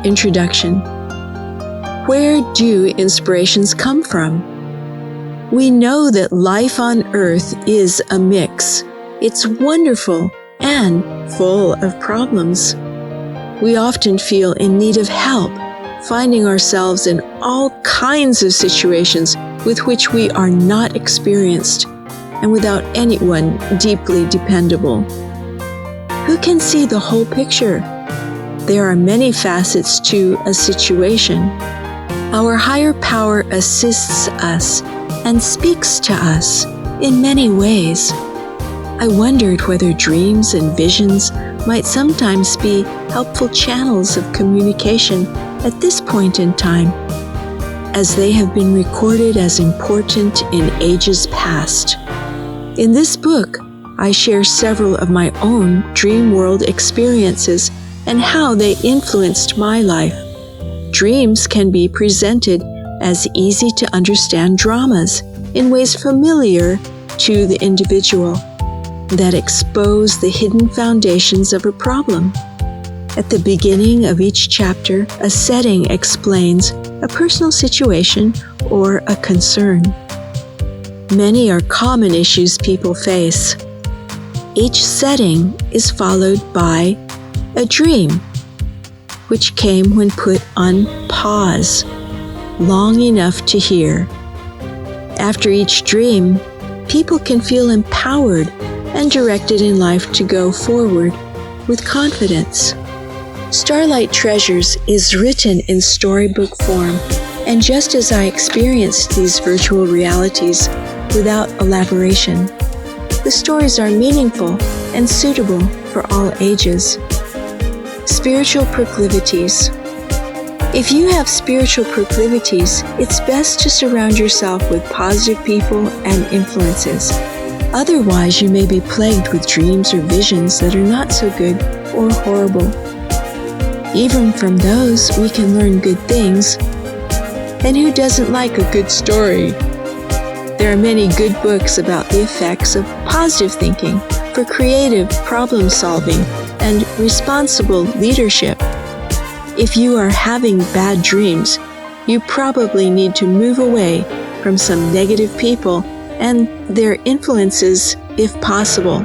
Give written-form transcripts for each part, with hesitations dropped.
introduction. Where do inspirations come from? We know that life on Earth is a mix. It's wonderful and full of problems. We often feel in need of help, finding ourselves in all kinds of situations with which we are not experienced and without anyone deeply dependable. Who can see the whole picture? There are many facets to a situation. Our higher power assists us and speaks to us in many ways. I wondered whether dreams and visions might sometimes be helpful channels of communication at this point in time, as they have been recorded as important in ages past. In this book, I share several of my own dream world experiences and how they influenced my life. Dreams can be presented as easy to understand dramas in ways familiar to the individual that expose the hidden foundations of a problem. At the beginning of each chapter, a setting explains a personal situation or a concern. Many are common issues people face. Each setting is followed by a dream, which came when put on pause, long enough to hear. After each dream, people can feel empowered and directed in life to go forward with confidence. Starlight Treasures is written in storybook form, and just as I experienced these virtual realities without elaboration, the stories are meaningful and suitable for all ages. Spiritual proclivities. If you have spiritual proclivities, it's best to surround yourself with positive people and influences. Otherwise, you may be plagued with dreams or visions that are not so good or horrible. Even from those, we can learn good things. And who doesn't like a good story? There are many good books about the effects of positive thinking for creative problem solving and responsible leadership. If you are having bad dreams, you probably need to move away from some negative people and their influences if possible.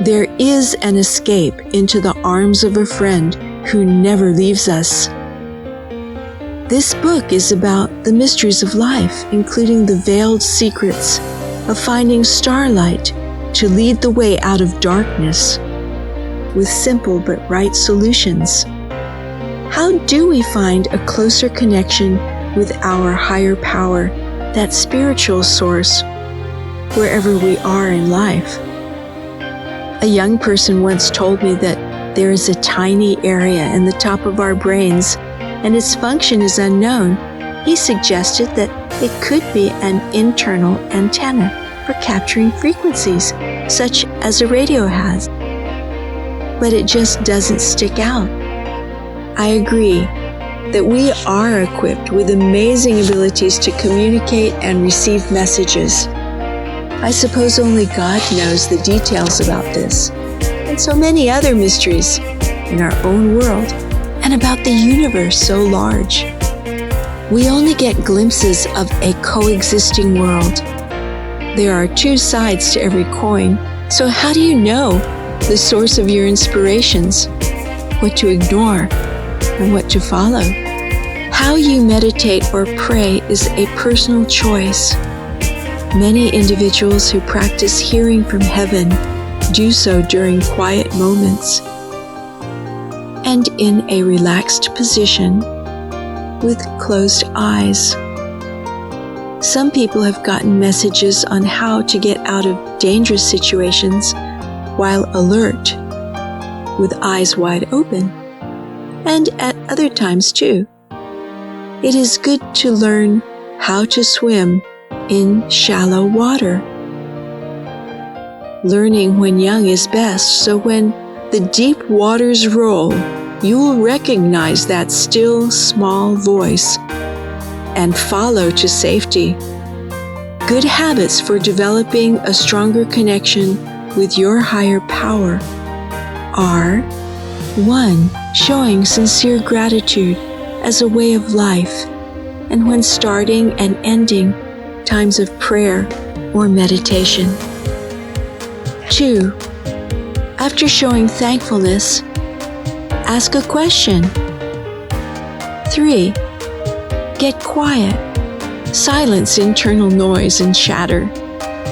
There is an escape into the arms of a friend who never leaves us. This book is about the mysteries of life, including the veiled secrets of finding starlight to lead the way out of darkness with simple but right solutions. How do we find a closer connection with our higher power, that spiritual source, wherever we are in life? A young person once told me that there is a tiny area in the top of our brains and its function is unknown. He suggested that it could be an internal antenna for capturing frequencies, such as a radio has. But it just doesn't stick out. I agree that we are equipped with amazing abilities to communicate and receive messages. I suppose only God knows the details about this, and so many other mysteries in our own world and about the universe so large. We only get glimpses of a coexisting world. There are two sides to every coin, so how do you know the source of your inspirations, what to ignore, and what to follow? How you meditate or pray is a personal choice. Many individuals who practice hearing from heaven do so during quiet moments and in a relaxed position with closed eyes. Some people have gotten messages on how to get out of dangerous situations while alert, with eyes wide open, and at other times too. It is good to learn how to swim in shallow water. Learning when young is best, so when the deep waters roll, you will recognize that still, small voice and follow to safety. Good habits for developing a stronger connection with your higher power are: 1. Showing sincere gratitude as a way of life, and when starting and ending times of prayer or meditation. 2. After showing thankfulness, ask a question. 3. Get quiet. Silence internal noise and chatter,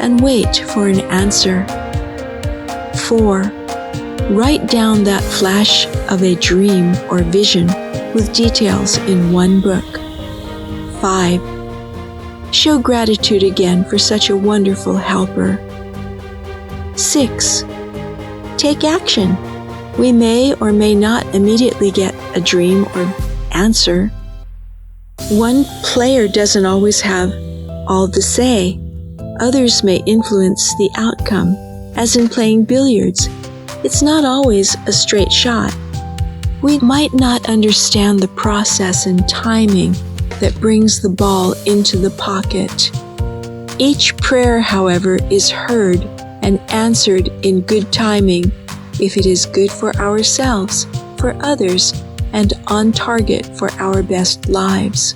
and wait for an answer. 4. Write down that flash of a dream or vision with details in one book. 5. Show gratitude again for such a wonderful helper. 6. Take action. We may or may not immediately get a dream or answer. One player doesn't always have all the say. Others may influence the outcome, as in playing billiards. It's not always a straight shot. We might not understand the process and timing that brings the ball into the pocket. Each prayer, however, is heard and answered in good timing if it is good for ourselves, for others, and on target for our best lives.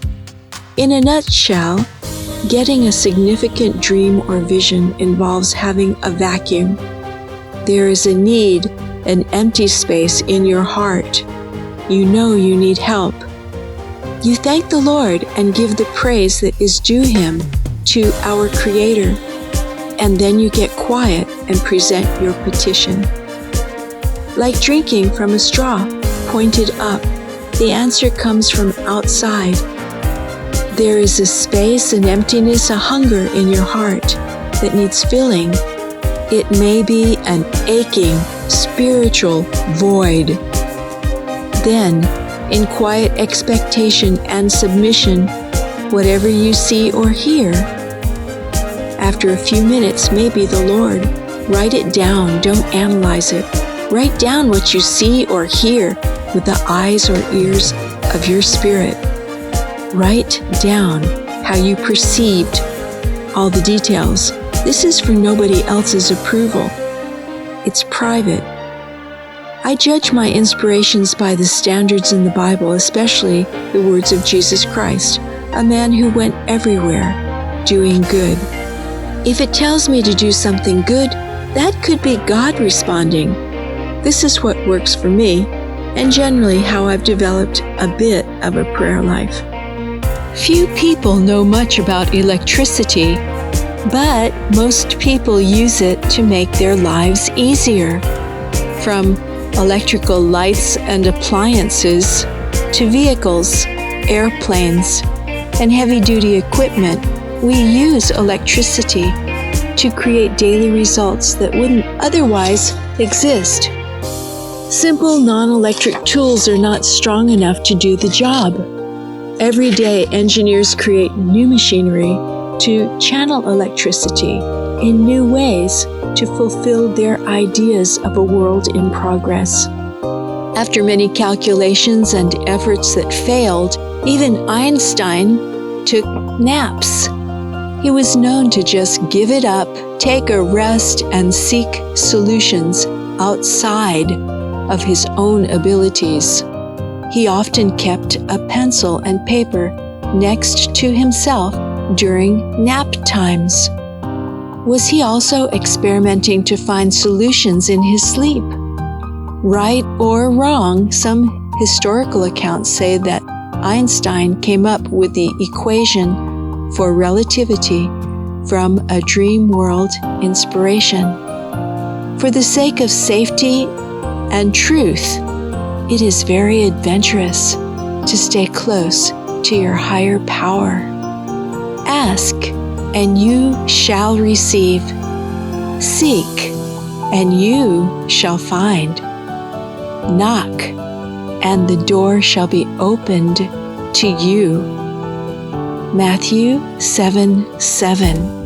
In a nutshell, getting a significant dream or vision involves having a vacuum. There is a need, an empty space in your heart. You know you need help. You thank the Lord and give the praise that is due Him, to our Creator, and then you get quiet and present your petition. Like drinking from a straw, pointed up, the answer comes from outside. There is a space, an emptiness, a hunger in your heart that needs filling. It may be an aching, spiritual void. Then, in quiet expectation and submission, whatever you see or hear, after a few minutes, maybe the Lord, write it down, don't analyze it. Write down what you see or hear with the eyes or ears of your spirit. Write down how you perceived all the details. This is for nobody else's approval. It's private. I judge my inspirations by the standards in the Bible, especially the words of Jesus Christ, a man who went everywhere doing good. If it tells me to do something good, that could be God responding. This is what works for me, and generally how I've developed a bit of a prayer life. Few people know much about electricity, but most people use it to make their lives easier. From electrical lights and appliances to vehicles, airplanes, and heavy-duty equipment, we use electricity to create daily results that wouldn't otherwise exist. Simple non-electric tools are not strong enough to do the job. Every day, engineers create new machinery to channel electricity in new ways to fulfill their ideas of a world in progress. After many calculations and efforts that failed, even Einstein took naps. He was known to just give it up, take a rest, and seek solutions outside of his own abilities. He often kept a pencil and paper next to himself during nap times. Was he also experimenting to find solutions in his sleep? Right or wrong, some historical accounts say that Einstein came up with the equation for relativity from a dream world inspiration. For the sake of safety and truth, it is very adventurous to stay close to your higher power. Ask, and you shall receive. Seek, and you shall find. Knock, and the door shall be opened to you. Matthew 7:7.